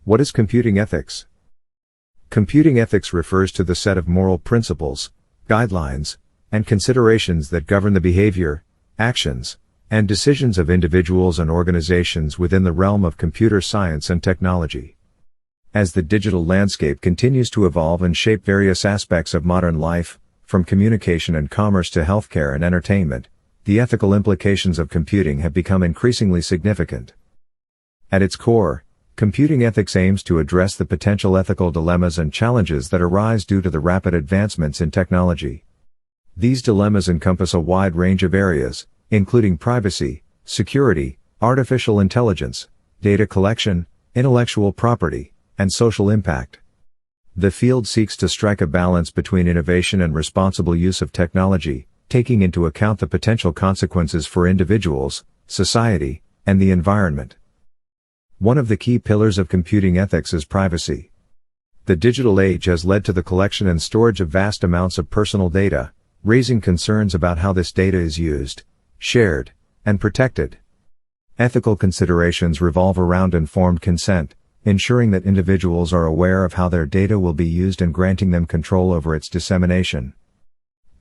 What is computing ethics? Computing ethics refers to the set of moral principles, guidelines, and considerations that govern the behavior, actions, and decisions of individuals and organizations within the realm of computer science and technology. As the digital landscape continues to evolve and shape various aspects of modern life, from communication and commerce to healthcare and entertainment, the ethical implications of computing have become increasingly significant. At its core, computing ethics aims to address the potential ethical dilemmas and challenges that arise due to the rapid advancements in technology. These dilemmas encompass a wide range of areas, including privacy, security, artificial intelligence, data collection, intellectual property, and social impact. The field seeks to strike a balance between innovation and responsible use of technology, taking into account the potential consequences for individuals, society, and the environment. One of the key pillars of computing ethics is privacy. The digital age has led to the collection and storage of vast amounts of personal data, raising concerns about how this data is used, shared, and protected. Ethical considerations revolve around informed consent, ensuring that individuals are aware of how their data will be used and granting them control over its dissemination.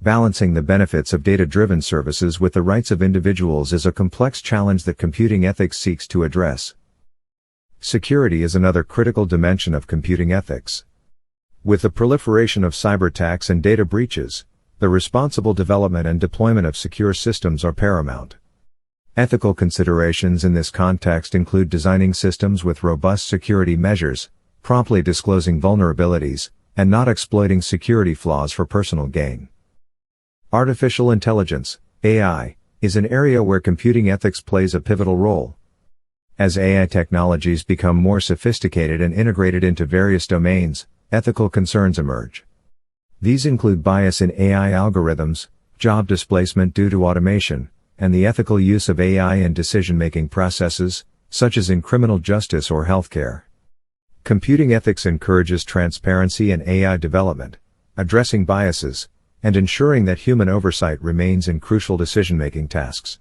Balancing the benefits of data-driven services with the rights of individuals is a complex challenge that computing ethics seeks to address. Security is another critical dimension of computing ethics. With the proliferation of cyberattacks and data breaches, the responsible development and deployment of secure systems are paramount. Ethical considerations in this context include designing systems with robust security measures, promptly disclosing vulnerabilities, and not exploiting security flaws for personal gain. Artificial intelligence, AI, is an area where computing ethics plays a pivotal role. As AI technologies become more sophisticated and integrated into various domains, ethical concerns emerge. These include bias in AI algorithms, job displacement due to automation, and the ethical use of AI in decision-making processes, such as in criminal justice or healthcare. Computing ethics encourages transparency in AI development, addressing biases, and ensuring that human oversight remains in crucial decision-making tasks.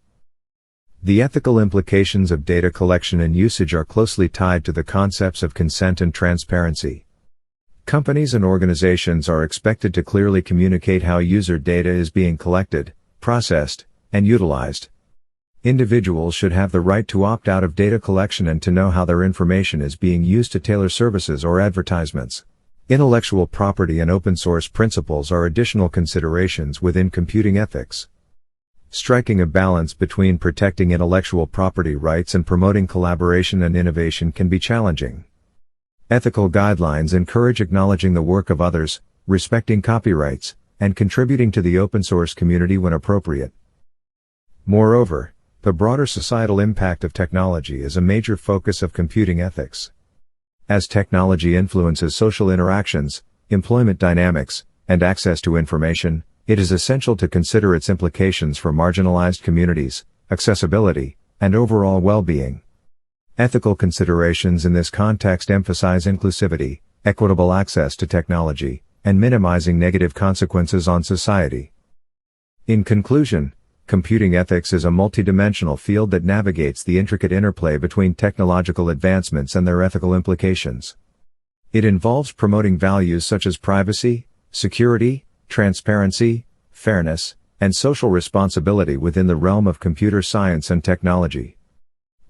The ethical implications of data collection and usage are closely tied to the concepts of consent and transparency. Companies and organizations are expected to clearly communicate how user data is being collected, processed, and utilized. Individuals should have the right to opt out of data collection and to know how their information is being used to tailor services or advertisements. Intellectual property and open source principles are additional considerations within computing ethics. Striking a balance between protecting intellectual property rights and promoting collaboration and innovation can be challenging. Ethical guidelines encourage acknowledging the work of others, respecting copyrights, and contributing to the open source community when appropriate. Moreover, the broader societal impact of technology is a major focus of computing ethics. As technology influences social interactions, employment dynamics, and access to information, it is essential to consider its implications for marginalized communities, accessibility, and overall well-being. Ethical considerations in this context emphasize inclusivity, equitable access to technology, and minimizing negative consequences on society. In conclusion, computing ethics is a multidimensional field that navigates the intricate interplay between technological advancements and their ethical implications. It involves promoting values such as privacy, security, transparency, fairness, and social responsibility within the realm of computer science and technology.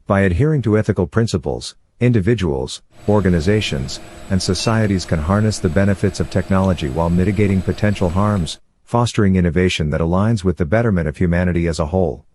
By adhering to ethical principles, individuals, organizations, and societies can harness the benefits of technology while mitigating potential harms, fostering innovation that aligns with the betterment of humanity as a whole.